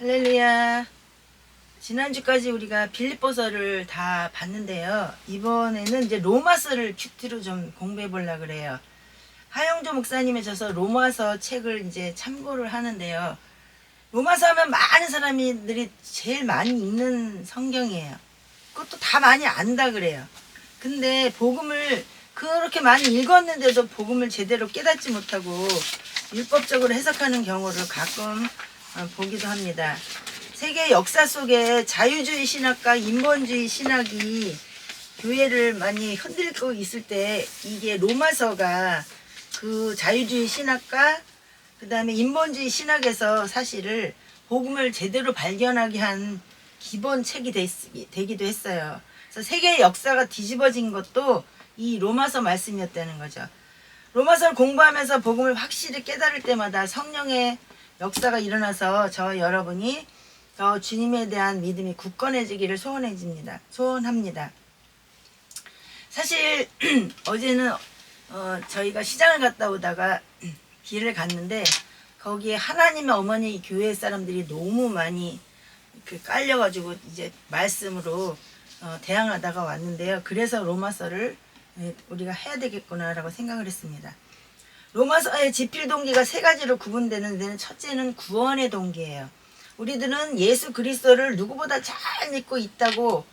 할렐루야. 지난주까지 우리가 빌립보서를 다 봤는데요. 이번에는 이제 로마서를 큐티로 좀 공부해 보려고 그래요. 하영조 목사님의 저서 로마서 책을 이제 참고를 하는데요. 로마서 하면 많은 사람들이 제일 많이 읽는 성경이에요. 그것도 다 많이 안다 그래요. 근데 복음을 그렇게 많이 읽었는데도 복음을 제대로 깨닫지 못하고 율법적으로 해석하는 경우를 가끔 보기도 합니다. 세계 역사 속에 자유주의 신학과 인본주의 신학이 교회를 많이 흔들고 있을 때 이게 로마서가 그 자유주의 신학과 그 다음에 인본주의 신학에서 사실을 복음을 제대로 발견하게 한 기본 책이 되기도 했어요. 그래서 세계의 역사가 뒤집어진 것도 이 로마서 말씀이었다는 거죠. 로마서를 공부하면서 복음을 확실히 깨달을 때마다 성령의 역사가 일어나서 저 여러분이 더 주님에 대한 믿음이 굳건해지기를 소원합니다. 사실 어제는 저희가 시장을 갔다 오다가 길을 갔는데 거기에 하나님의 어머니 교회 사람들이 너무 많이 깔려가지고 이제 말씀으로 대항하다가 왔는데요. 그래서 로마서를 우리가 해야 되겠구나라고 생각을 했습니다. 로마서의 집필 동기가 세 가지로 구분되는 데는 첫째는 구원의 동기예요. 우리들은 예수 그리스도를 누구보다 잘 믿고 있다고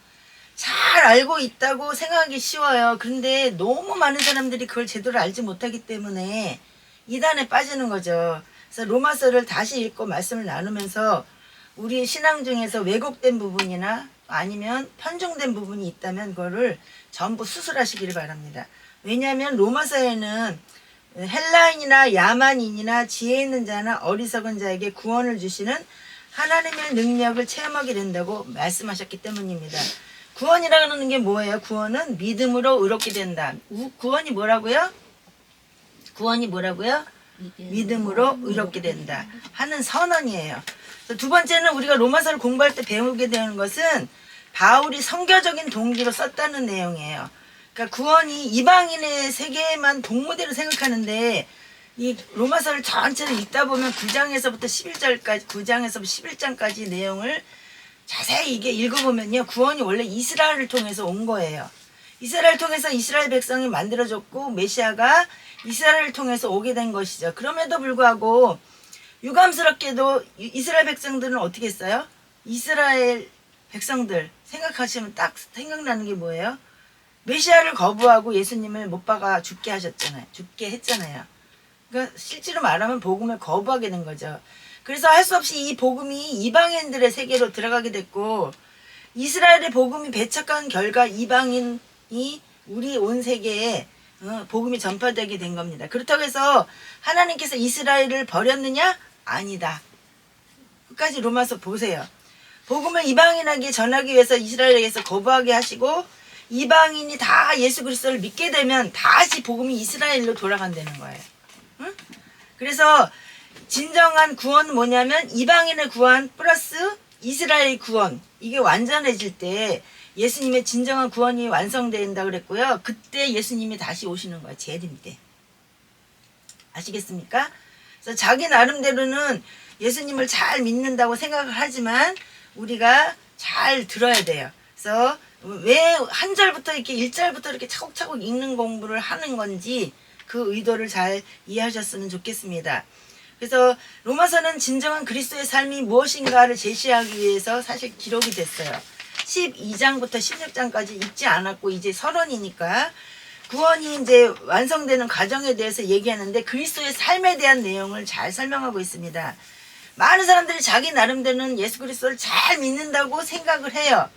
잘 알고 있다고 생각하기 쉬워요. 그런데 너무 많은 사람들이 그걸 제대로 알지 못하기 때문에 이단에 빠지는 거죠. 그래서 로마서를 다시 읽고 말씀을 나누면서 우리 신앙 중에서 왜곡된 부분이나 아니면 편중된 부분이 있다면 그거를 전부 수술하시기를 바랍니다. 왜냐하면 로마서에는 헬라인이나 야만인이나 지혜 있는 자나 어리석은 자에게 구원을 주시는 하나님의 능력을 체험하게 된다고 말씀하셨기 때문입니다. 구원이라는 게 뭐예요? 구원은 믿음으로 의롭게 된다. 구원이 뭐라고요? 구원이 뭐라고요? 믿음으로 의롭게 된다 하는 선언이에요. 두 번째는 우리가 로마서를 공부할 때 배우게 되는 것은 바울이 선교적인 동기로 썼다는 내용이에요. 그러니까 구원이 이방인의 세계에만 동무대로 생각하는데 이 로마서를 전체를 읽다 보면 9장에서부터 11장까지 내용을 자세히 이게 읽어보면요. 구원이 원래 이스라엘을 통해서 온 거예요. 이스라엘을 통해서 이스라엘 백성이 만들어졌고 메시아가 이스라엘을 통해서 오게 된 것이죠. 그럼에도 불구하고 유감스럽게도 이스라엘 백성들은 어떻게 했어요? 이스라엘 백성들 생각하시면 딱 생각나는 게 뭐예요? 메시아를 거부하고 예수님을 못 박아 죽게 했잖아요. 그러니까 실제로 말하면 복음을 거부하게 된 거죠. 그래서 할 수 없이 이 복음이 이방인들의 세계로 들어가게 됐고 이스라엘의 복음이 배척한 결과 이방인이 우리 온 세계에 복음이 전파되게 된 겁니다. 그렇다고 해서 하나님께서 이스라엘을 버렸느냐? 아니다. 끝까지 로마서 보세요. 복음을 이방인에게 전하기 위해서 이스라엘에게서 거부하게 하시고 이방인이 다 예수 그리스도를 믿게 되면 다시 복음이 이스라엘로 돌아간다는 거예요. 응? 그래서 진정한 구원은 뭐냐면 이방인의 구원 플러스 이스라엘 구원, 이게 완전해질 때 예수님의 진정한 구원이 완성된다 그랬고요. 그때 예수님이 다시 오시는 거예요. 재림 때. 아시겠습니까? 그래서 자기 나름대로는 예수님을 잘 믿는다고 생각을 하지만 우리가 잘 들어야 돼요. 그래서 왜 한 절부터 이렇게 1절부터 이렇게 차곡차곡 읽는 공부를 하는 건지 그 의도를 잘 이해하셨으면 좋겠습니다. 그래서 로마서는 진정한 그리스도의 삶이 무엇인가를 제시하기 위해서 사실 기록이 됐어요. 12장부터 16장까지 읽지 않았고 이제 서론이니까 구원이 이제 완성되는 과정에 대해서 얘기하는데 그리스도의 삶에 대한 내용을 잘 설명하고 있습니다. 많은 사람들이 자기 나름대로는 예수 그리스도를 잘 믿는다고 생각을 해요.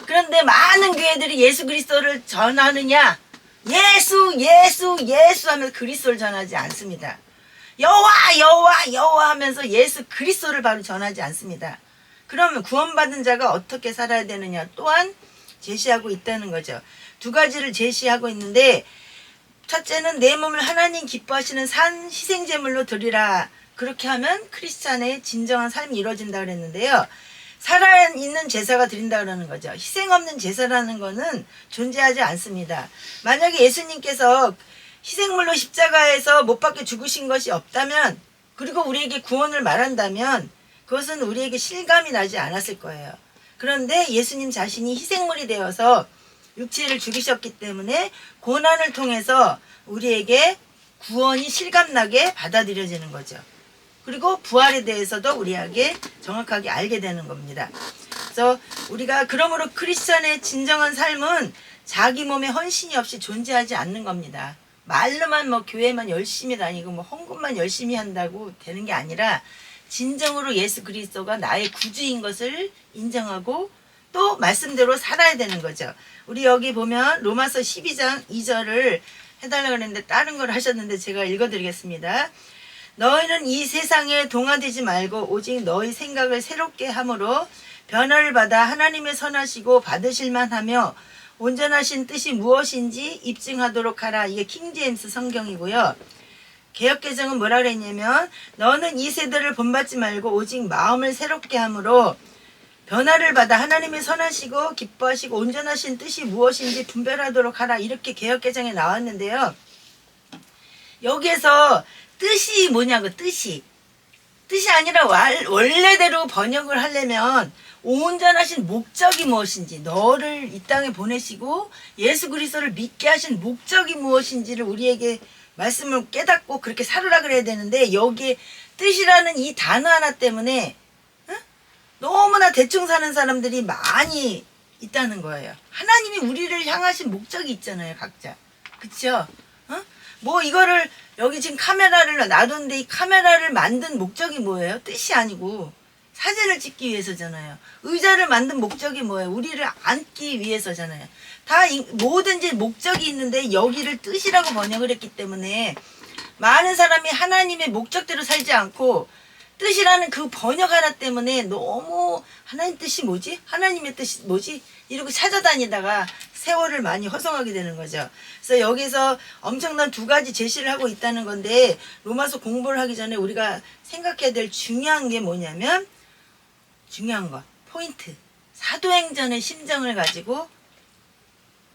그런데 많은 교회들이 예수 그리스도를 전하느냐? 예수 하면서 그리스도를 전하지 않습니다. 여호와 하면서 예수 그리스도를 바로 전하지 않습니다. 그러면 구원받은 자가 어떻게 살아야 되느냐 또한 제시하고 있다는 거죠. 두 가지를 제시하고 있는데 첫째는 내 몸을 하나님 기뻐하시는 산 희생제물로 드리라. 그렇게 하면 크리스찬의 진정한 삶이 이루어진다 그랬는데요. 살아있는 제사가 드린다 그러는 거죠. 희생 없는 제사라는 거는 존재하지 않습니다. 만약에 예수님께서 희생물로 십자가에서 못 박혀 죽으신 것이 없다면 그리고 우리에게 구원을 말한다면 그것은 우리에게 실감이 나지 않았을 거예요. 그런데 예수님 자신이 희생물이 되어서 육체를 죽이셨기 때문에 고난을 통해서 우리에게 구원이 실감나게 받아들여지는 거죠. 그리고 부활에 대해서도 우리에게 정확하게 알게 되는 겁니다. 그래서 우리가 그러므로 크리스천의 진정한 삶은 자기 몸에 헌신이 없이 존재하지 않는 겁니다. 말로만 뭐 교회만 열심히 다니고 뭐 헌금만 열심히 한다고 되는 게 아니라 진정으로 예수 그리스도가 나의 구주인 것을 인정하고 또 말씀대로 살아야 되는 거죠. 우리 여기 보면 로마서 12장 2절을 해달라고 했는데 다른 걸 하셨는데 제가 읽어드리겠습니다. 너희는 이 세상에 동화되지 말고 오직 너희 생각을 새롭게 함으로 변화를 받아 하나님의 선하시고 받으실 만하며 온전하신 뜻이 무엇인지 입증하도록 하라. 이게 킹제임스 성경이고요. 개역개정은 뭐라 그랬냐면 너는 이 세대를 본받지 말고 오직 마음을 새롭게 함으로 변화를 받아 하나님의 선하시고 기뻐하시고 온전하신 뜻이 무엇인지 분별하도록 하라. 이렇게 개역개정에 나왔는데요. 여기에서 뜻이 뭐냐고, 뜻이 아니라 원래대로 번역을 하려면 온전하신 목적이 무엇인지, 너를 이 땅에 보내시고 예수 그리스도를 믿게 하신 목적이 무엇인지를 우리에게 말씀을 깨닫고 그렇게 살으라 그래야 되는데, 여기에 뜻이라는 이 단어 하나 때문에 너무나 대충 사는 사람들이 많이 있다는 거예요. 하나님이 우리를 향하신 목적이 있잖아요, 각자. 그쵸? 뭐 이거를 여기 지금 카메라를 놔뒀는데 이 카메라를 만든 목적이 뭐예요? 뜻이 아니고 사진을 찍기 위해서잖아요. 의자를 만든 목적이 뭐예요? 우리를 앉기 위해서잖아요. 다 뭐든지 목적이 있는데 여기를 뜻이라고 번역을 했기 때문에 많은 사람이 하나님의 목적대로 살지 않고 뜻이라는 그 번역 하나 때문에 너무 하나님 뜻이 뭐지? 하나님의 뜻이 뭐지? 이러고 찾아다니다가 세월을 많이 허송하게 되는 거죠. 그래서 여기서 엄청난 두 가지 제시를 하고 있다는 건데, 로마서 공부를 하기 전에 우리가 생각해야 될 중요한 게 뭐냐면, 중요한 거, 포인트. 사도행전의 심정을 가지고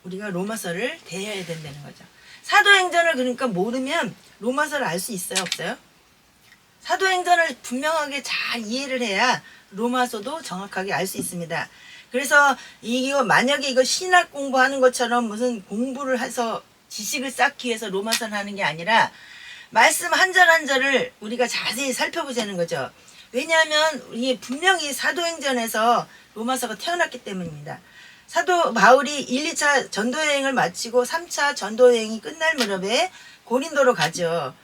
우리가 로마서를 대해야 된다는 거죠. 사도행전을 그러니까 모르면 로마서를 알 수 있어요, 없어요? 사도행전을 분명하게 잘 이해를 해야 로마서도 정확하게 알 수 있습니다. 그래서 이거 만약에 이거 신학 공부하는 것처럼 무슨 공부를 해서 지식을 쌓기 위해서 로마서를 하는 게 아니라 말씀 한 절 한 절을 우리가 자세히 살펴보자는 거죠. 왜냐하면 이게 분명히 사도행전에서 로마서가 태어났기 때문입니다. 사도 바울이 1, 2차 전도여행을 마치고 3차 전도여행이 끝날 무렵에 고린도로 가죠.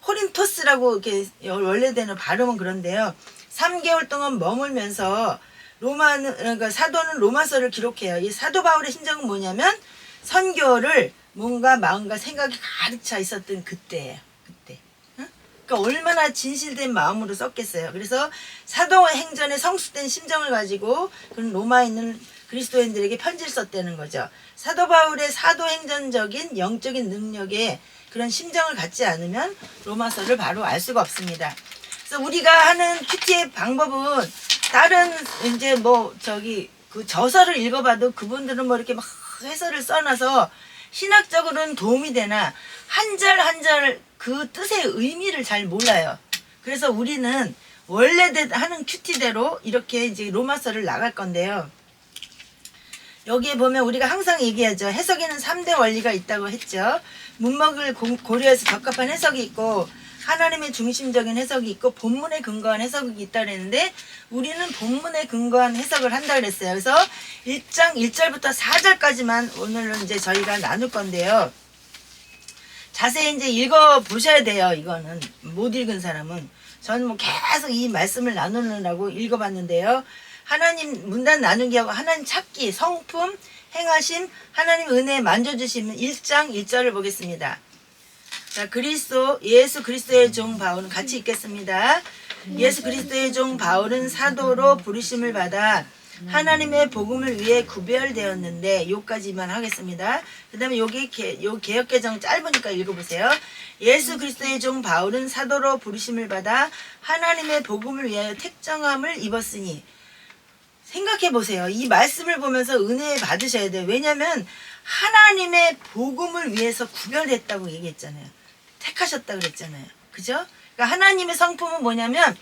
코린토스라고 이렇게 원래대로 발음은 그런데요. 3개월 동안 머물면서 그러니까 사도는 로마서를 기록해요. 이 사도 바울의 심정은 뭐냐면 선교를 뭔가 마음과 생각이 가득 차 있었던 그때예요. 그때. 그러니까 얼마나 진실된 마음으로 썼겠어요. 그래서 사도행전의 성숙된 심정을 가지고 그런 로마에 있는 그리스도인들에게 편지를 썼다는 거죠. 사도 바울의 사도행전적인 영적인 능력에 그런 심정을 갖지 않으면 로마서를 바로 알 수가 없습니다. 그래서 우리가 하는 큐티의 방법은 다른 이제 뭐 그 저서를 읽어봐도 그분들은 뭐 이렇게 막 해설을 써놔서 신학적으로는 도움이 되나 한 절 한 절 그 뜻의 의미를 잘 몰라요. 그래서 우리는 원래 하는 큐티대로 이렇게 이제 로마서를 나갈 건데요. 여기에 보면 우리가 항상 얘기하죠. 해석에는 3대 원리가 있다고 했죠. 문맥을 고려해서 적합한 해석이 있고 하나님의 중심적인 해석이 있고 본문에 근거한 해석이 있다 그랬는데 우리는 본문에 근거한 해석을 한다 그랬어요. 그래서 1장 1절부터 4절까지만 오늘은 이제 저희가 나눌 건데요. 자세히 이제 읽어 보셔야 돼요. 이거는 못 읽은 사람은. 저는 뭐 계속 이 말씀을 나누느라고 읽어봤는데요. 하나님 문단 나누기하고 하나님 찾기, 성품, 행하심, 하나님 은혜에 만져주시면 1장 1절을 보겠습니다. 자, 예수 그리스도의 종 바울은 같이 읽겠습니다. 예수 그리스도의 종 바울은 사도로 부르심을 받아 하나님의 복음을 위해 구별되었는데, 요까지만 하겠습니다. 그 다음에 여기 개역개정 짧으니까 읽어보세요. 예수 그리스도의 종 바울은 사도로 부르심을 받아 하나님의 복음을 위하여 택정함을 입었으니. 생각해보세요. 이 말씀을 보면서 은혜 받으셔야 돼요. 왜냐하면 하나님의 복음을 위해서 구별했다고 얘기했잖아요. 택하셨다고 그랬잖아요. 그죠? 그러니까 하나님의 성품은 뭐냐면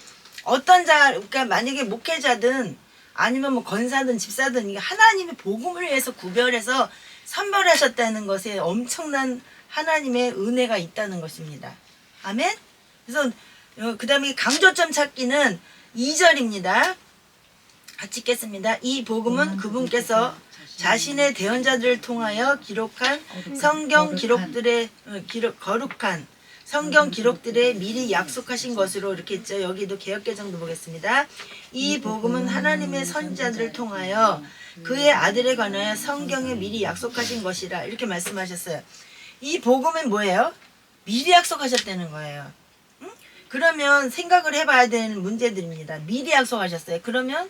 어떤 자, 그러니까 만약에 목회자든 아니면 뭐 권사든 집사든 이게 하나님의 복음을 위해서 구별해서 선별하셨다는 것에 엄청난 하나님의 은혜가 있다는 것입니다. 아멘? 그래서 그 다음에 강조점 찾기는 2절입니다. 같이 읽겠습니다. 이 복음은 그분께서 자신의 대언자들을 통하여 기록한 성경 기록들의 거룩한 성경 기록들에 미리 약속하신 것으로 이렇게 있죠. 여기도 개역개정도 보겠습니다. 이 복음은 하나님의 선지자들을 통하여 그의 아들에 관하여 성경에 미리 약속하신 것이라 이렇게 말씀하셨어요. 이 복음은 뭐예요? 미리 약속하셨다는 거예요. 응? 그러면 생각을 해봐야 되는 문제들입니다. 미리 약속하셨어요. 그러면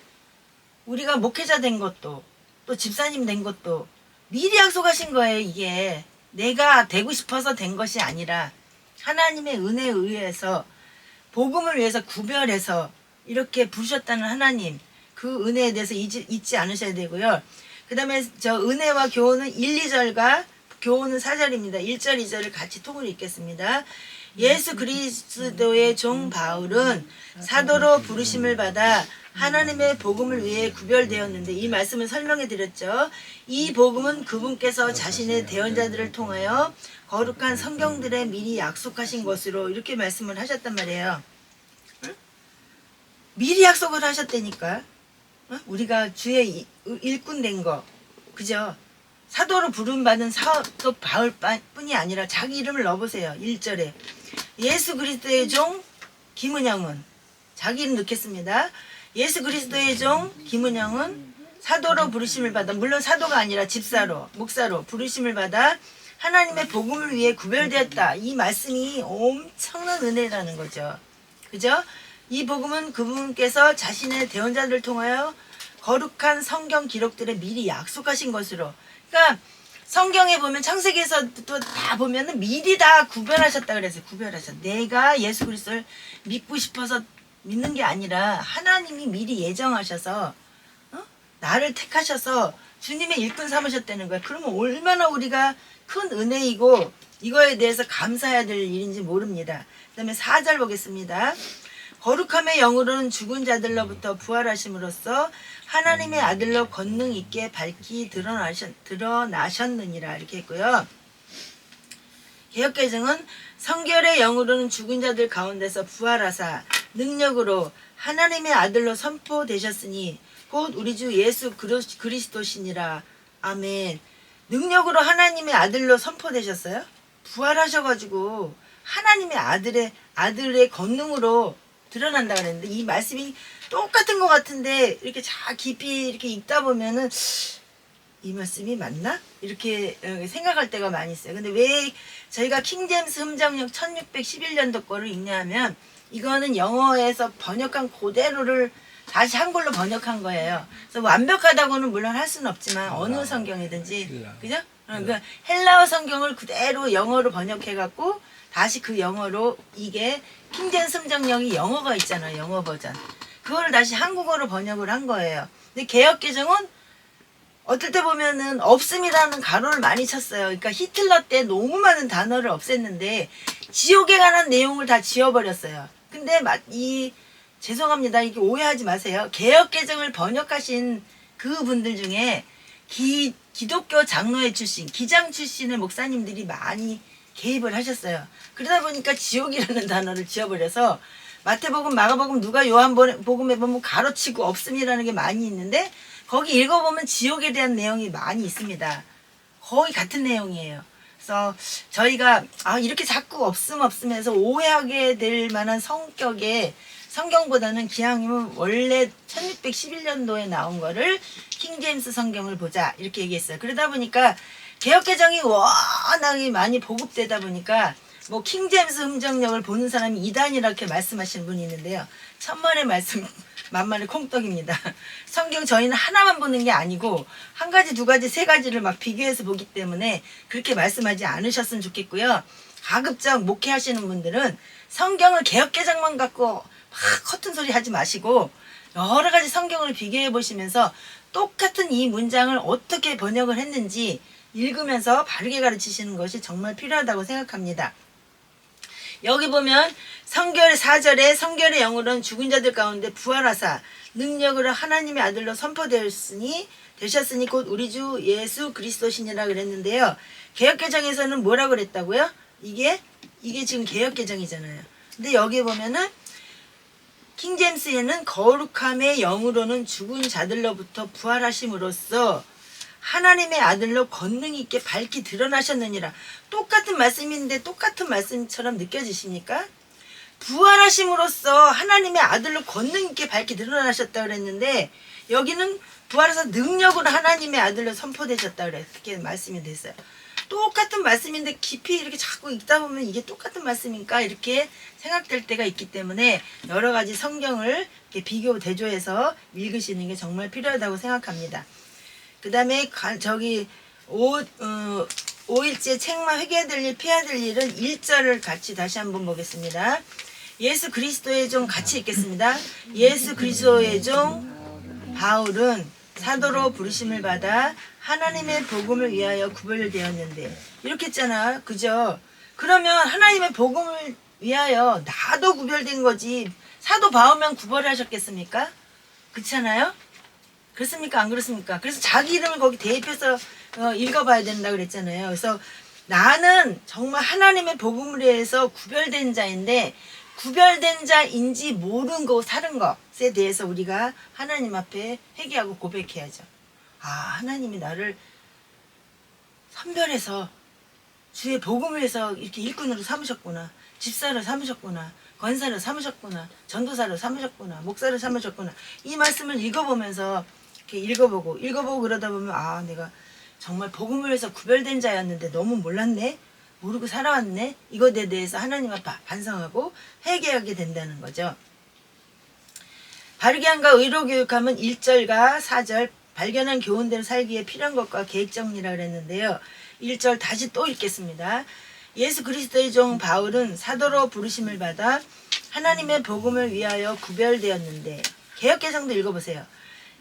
우리가 목회자 된 것도 또 집사님 된 것도 미리 약속하신 거예요. 이게 내가 되고 싶어서 된 것이 아니라 하나님의 은혜에 의해서 복음을 위해서 구별해서 이렇게 부르셨다는 하나님, 그 은혜에 대해서 잊지 않으셔야 되고요. 그 다음에 저 은혜와 교훈은 1, 2절과 교훈은 4절입니다. 1절, 2절을 같이 통으로 읽겠습니다. 예수 그리스도의 종 바울은 사도로 부르심을 받아 하나님의 복음을 위해 구별되었는데, 이 말씀을 설명해 드렸죠. 이 복음은 그분께서 자신의 대언자들을 통하여 거룩한 성경들에 미리 약속하신 것으로 이렇게 말씀을 하셨단 말이에요. 응? 미리 약속을 하셨다니까. 응? 우리가 주의 일꾼 된 거, 그죠? 사도로 부름받은 사도 바울 뿐이 아니라 자기 이름을 넣어보세요. 1절에 예수 그리스도의 종 김은영은, 자기 이름 넣겠습니다. 예수 그리스도의 종 김은영은 사도로 부르심을 받아, 물론 사도가 아니라 집사로, 목사로 부르심을 받아 하나님의 복음을 위해 구별되었다. 이 말씀이 엄청난 은혜라는 거죠. 그죠? 이 복음은 그분께서 자신의 대언자들을 통하여 거룩한 성경 기록들에 미리 약속하신 것으로. 그러니까 성경에 보면 창세기에서도 다 보면은 미리 다 구별하셨다 그래서 내가 예수 그리스도를 믿고 싶어서 믿는 게 아니라 하나님이 미리 예정하셔서 나를 택하셔서 주님의 일꾼 삼으셨다는 거야. 그러면 얼마나 우리가 큰 은혜이고 이거에 대해서 감사해야 될 일인지 모릅니다. 그 다음에 4절 보겠습니다. 거룩함의 영으로는 죽은 자들로부터 부활하심으로써 하나님의 아들로 권능 있게 밝히 드러나셨느니라 이렇게 했고요. 개역개정은 성결의 영으로는 죽은 자들 가운데서 부활하사 능력으로 하나님의 아들로 선포되셨으니 곧 우리 주 예수 그리스도시니라. 아멘. 능력으로 하나님의 아들로 선포되셨어요? 부활하셔가지고 하나님의 아들의 권능으로 드러난다 그랬는데, 이 말씀이 똑같은 것 같은데 이렇게 자 깊이 이렇게 읽다 보면은 이 말씀이 맞나? 이렇게 생각할 때가 많이 있어요. 근데 왜 저희가 킹제임스 흠정역 1611년도 거를 읽냐 하면 이거는 영어에서 번역한 그대로를 다시 한글로 번역한 거예요. 그래서 완벽하다고는 물론 할 수는 없지만 어느 성경이든지, 그죠? 그러니까 헬라어 성경을 그대로 영어로 번역해갖고 다시 그 영어로, 이게 킹제임스 흠정역이 영어가 있잖아요. 영어 버전. 그거를 다시 한국어로 번역을 한 거예요. 근데 개역개정은 어떨 때 보면은 없음이라는 가로를 많이 쳤어요. 그러니까 히틀러 때 너무 많은 단어를 없앴는데 지옥에 관한 내용을 다 지워버렸어요. 근데 죄송합니다. 이게 오해하지 마세요. 개역개정을 번역하신 그분들 중에 기독교 장로회 출신, 기장 출신의 목사님들이 많이 개입을 하셨어요. 그러다 보니까 지옥이라는 단어를 지워버려서 마태복음, 마가복음, 누가 요한복음에 보면 가로치고 없음이라는 게 많이 있는데 거기 읽어보면 지옥에 대한 내용이 많이 있습니다. 거의 같은 내용이에요. 그래서 저희가 이렇게 자꾸 없으면서 오해하게 될 만한 성격의 성경보다는 기왕이면 원래 1611년도에 나온 거를 킹제임스 성경을 보자 이렇게 얘기했어요. 그러다 보니까 개역개정이 워낙에 많이 보급되다 보니까 뭐 킹제임스 흠정역을 보는 사람이 이단이라 이렇게 말씀하시는 분이 있는데요. 천만의 말씀 만만의 콩떡입니다. 성경 저희는 하나만 보는 게 아니고 한 가지, 두 가지, 세 가지를 막 비교해서 보기 때문에 그렇게 말씀하지 않으셨으면 좋겠고요. 가급적 목회하시는 분들은 성경을 개역개정만 갖고 막 커튼 소리 하지 마시고 여러 가지 성경을 비교해 보시면서 똑같은 이 문장을 어떻게 번역을 했는지 읽으면서 바르게 가르치시는 것이 정말 필요하다고 생각합니다. 여기 보면 성결의 4절에 성결의 영으로는 죽은 자들 가운데 부활하사 능력으로 하나님의 아들로 선포되셨으니 곧 우리 주 예수 그리스도시니라 그랬는데요. 개역개정에서는 뭐라고 그랬다고요? 이게 지금 개역개정이잖아요. 근데 여기 보면은 킹제임스에는 거룩함의 영으로는 죽은 자들로부터 부활하심으로써 하나님의 아들로 권능 있게 밝히 드러나셨느니라. 똑같은 말씀인데 똑같은 말씀처럼 느껴지십니까? 부활하심으로써 하나님의 아들로 권능 있게 밝히 드러나셨다 그랬는데 여기는 부활해서 능력으로 하나님의 아들로 선포되셨다 그렇게 말씀이 됐어요. 똑같은 말씀인데 깊이 이렇게 자꾸 읽다 보면 이게 똑같은 말씀인가 이렇게 생각될 때가 있기 때문에 여러 가지 성경을 이렇게 비교 대조해서 읽으시는 게 정말 필요하다고 생각합니다. 그 다음에 저기 5일째 책마 회개해야 될 일 피해야 될 일은 1절을 같이 다시 한번 보겠습니다. 예수 그리스도의 종 같이 읽겠습니다. 예수 그리스도의 종 바울은 사도로 부르심을 받아 하나님의 복음을 위하여 구별되었는데 이렇게 했잖아. 그죠? 그러면 하나님의 복음을 위하여 나도 구별된 거지 사도 바울만 구별하셨겠습니까? 그렇잖아요? 그렇습니까? 안 그렇습니까? 그래서 자기 이름을 거기 대입해서 읽어봐야 된다고 그랬잖아요. 그래서 나는 정말 하나님의 복음을 위해서 구별된 자인데 구별된 자인지 모르는 거 사는 것에 대해서 우리가 하나님 앞에 회개하고 고백해야죠. 아, 하나님이 나를 선별해서 주의 복음을 위해서 이렇게 일꾼으로 삼으셨구나. 집사로 삼으셨구나. 권사로 삼으셨구나. 전도사로 삼으셨구나. 목사로 삼으셨구나. 이 말씀을 읽어보면서 이렇게 읽어보고 그러다 보면 아, 내가 정말 복음을 위해서 구별된 자였는데 너무 몰랐네. 모르고 살아왔네. 이것에 대해서 하나님 앞에 반성하고 회개하게 된다는 거죠. 바르게 함과 의로 교육함은 1절과 4절 발견한 교훈대로 살기 위해 필요한 것과 계획 정리라 그랬는데요. 1절 다시 또 읽겠습니다. 예수 그리스도의 종 바울은 사도로 부르심을 받아 하나님의 복음을 위하여 구별되었는데 개역개정도 읽어보세요.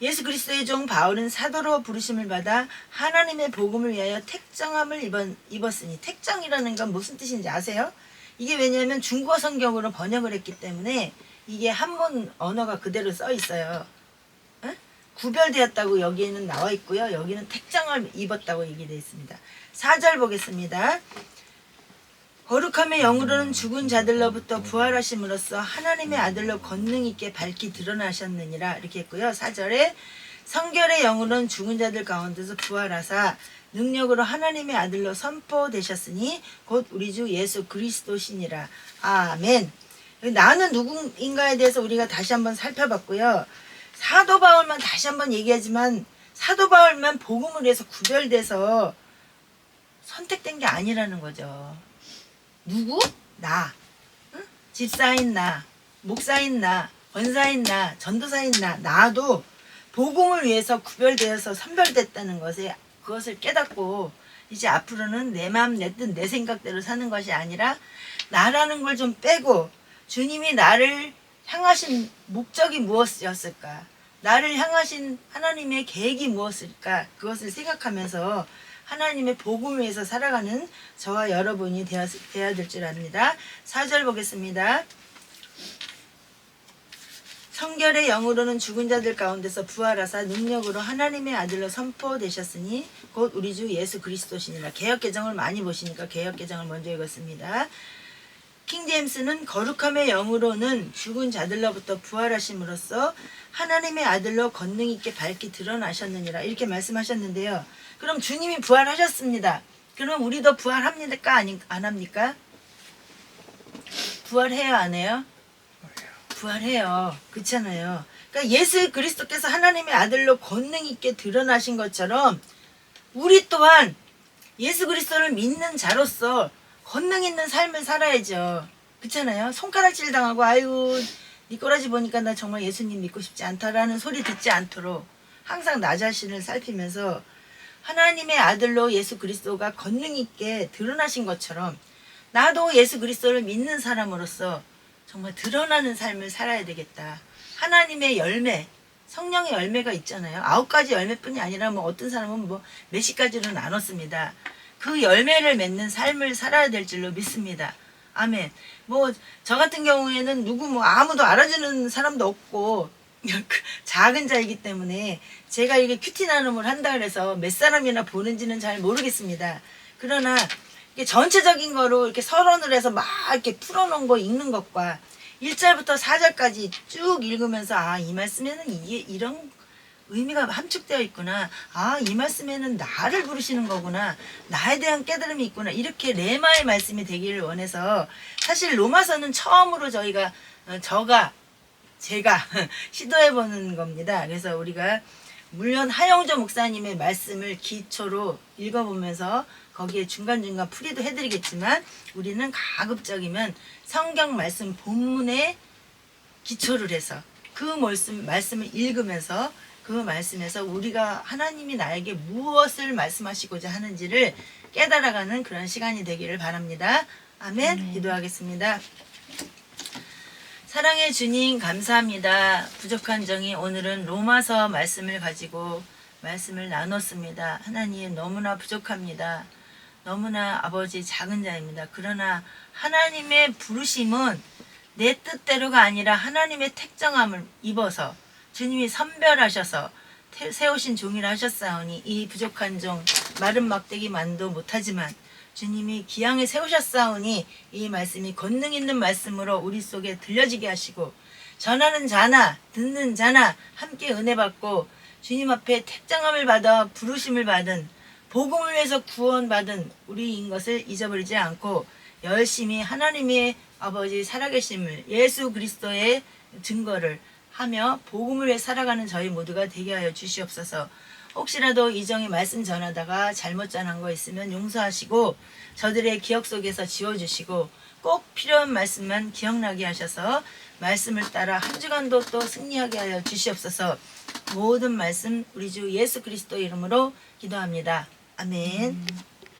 예수 그리스도의 종 바울은 사도로 부르심을 받아 하나님의 복음을 위하여 택정함을 입었으니 택정이라는 건 무슨 뜻인지 아세요? 이게 왜냐하면 중국어 성경으로 번역을 했기 때문에 이게 한문 언어가 그대로 써 있어요. 에? 구별되었다고 여기에는 나와 있고요. 여기는 택정을 입었다고 얘기되어 있습니다. 4절 보겠습니다. 거룩함의 영으로는 죽은 자들로부터 부활하심으로써 하나님의 아들로 권능 있게 밝히 드러나셨느니라 이렇게 했고요. 4절에 성결의 영으로는 죽은 자들 가운데서 부활하사 능력으로 하나님의 아들로 선포되셨으니 곧 우리 주 예수 그리스도시니라. 아멘. 나는 누구인가에 대해서 우리가 다시 한번 살펴봤고요. 사도 바울만 다시 한번 얘기하지만 사도 바울만 복음을 위해서 구별돼서 선택된 게 아니라는 거죠. 누구? 나. 응? 집사인 나, 목사인 나, 권사인 나, 전도사인 나도 복음을 위해서 구별되어서 선별됐다는 그것을 깨닫고 이제 앞으로는 내 마음 내 뜻 내 생각대로 사는 것이 아니라 나라는 걸 좀 빼고 주님이 나를 향하신 목적이 무엇이었을까? 나를 향하신 하나님의 계획이 무엇일까? 그것을 생각하면서 하나님의 복음을 위해서 살아가는 저와 여러분이 되어야 될 줄 압니다. 4절 보겠습니다. 성결의 영으로는 죽은 자들 가운데서 부활하사 능력으로 하나님의 아들로 선포되셨으니 곧 우리 주 예수 그리스도시니라. 개역개정을 많이 보시니까 개역개정을 먼저 읽었습니다. 킹제임스는 거룩함의 영으로는 죽은 자들로부터 부활하심으로써 하나님의 아들로 권능 있게 밝히 드러나셨느니라 이렇게 말씀하셨는데요. 그럼 주님이 부활하셨습니다. 그럼 우리도 부활합니까? 안 합니까? 부활해요, 안 해요? 부활해요. 그렇잖아요. 그러니까 예수 그리스도께서 하나님의 아들로 권능 있게 드러나신 것처럼 우리 또한 예수 그리스도를 믿는 자로서 권능 있는 삶을 살아야죠. 그렇잖아요. 손가락질 당하고 아유 니 꼬라지 보니까 나 정말 예수님 믿고 싶지 않다라는 소리 듣지 않도록 항상 나 자신을 살피면서 하나님의 아들로 예수 그리스도가 권능 있게 드러나신 것처럼 나도 예수 그리스도를 믿는 사람으로서 정말 드러나는 삶을 살아야 되겠다. 하나님의 열매, 성령의 열매가 있잖아요. 9가지 열매뿐이 아니라 뭐 어떤 사람은 뭐 몇십 가지로 나눴습니다. 그 열매를 맺는 삶을 살아야 될 줄로 믿습니다. 아멘. 뭐 저 같은 경우에는 누구 뭐 아무도 알아주는 사람도 없고 작은 자이기 때문에 제가 이게 큐티 나눔을 한다 그래서 몇 사람이나 보는지는 잘 모르겠습니다. 그러나 이게 전체적인 거로 이렇게 서론을 해서 막 이렇게 풀어놓은 거 읽는 것과 1절부터 4절까지 쭉 읽으면서 아, 이 말씀에는 이게 이런 의미가 함축되어 있구나. 아, 이 말씀에는 나를 부르시는 거구나. 나에 대한 깨달음이 있구나. 이렇게 레마의 말씀이 되기를 원해서 사실 로마서는 처음으로 제가 시도해보는 겁니다. 그래서 우리가 물론 하영조 목사님의 말씀을 기초로 읽어보면서 거기에 중간중간 풀이도 해드리겠지만 우리는 가급적이면 성경 말씀 본문에 기초를 해서 그 말씀을 읽으면서 그 말씀에서 우리가 하나님이 나에게 무엇을 말씀하시고자 하는지를 깨달아가는 그런 시간이 되기를 바랍니다. 아멘. 기도하겠습니다. 사랑의 주님 감사합니다. 부족한 정이 오늘은 로마서 말씀을 가지고 말씀을 나눴습니다. 하나님 너무나 부족합니다. 너무나 아버지 작은 자입니다. 그러나 하나님의 부르심은 내 뜻대로가 아니라 하나님의 택정함을 입어서 주님이 선별하셔서 세우신 종이라 하셨사오니 이 부족한 종 마른 막대기 만도 못하지만 주님이 기양에 세우셨사오니 이 말씀이 권능 있는 말씀으로 우리 속에 들려지게 하시고 전하는 자나 듣는 자나 함께 은혜 받고 주님 앞에 택정함을 받아 부르심을 받은 복음을 위해서 구원받은 우리인 것을 잊어버리지 않고 열심히 하나님의 아버지 살아계심을 예수 그리스도의 증거를 하며 복음을 위해 살아가는 저희 모두가 되게 하여 주시옵소서. 혹시라도 이정의 말씀 전하다가 잘못 전한 거 있으면 용서하시고 저들의 기억 속에서 지워주시고 꼭 필요한 말씀만 기억나게 하셔서 말씀을 따라 한 주간도 또 승리하게 하여 주시옵소서. 모든 말씀 우리 주 예수 그리스도 이름으로 기도합니다. 아멘.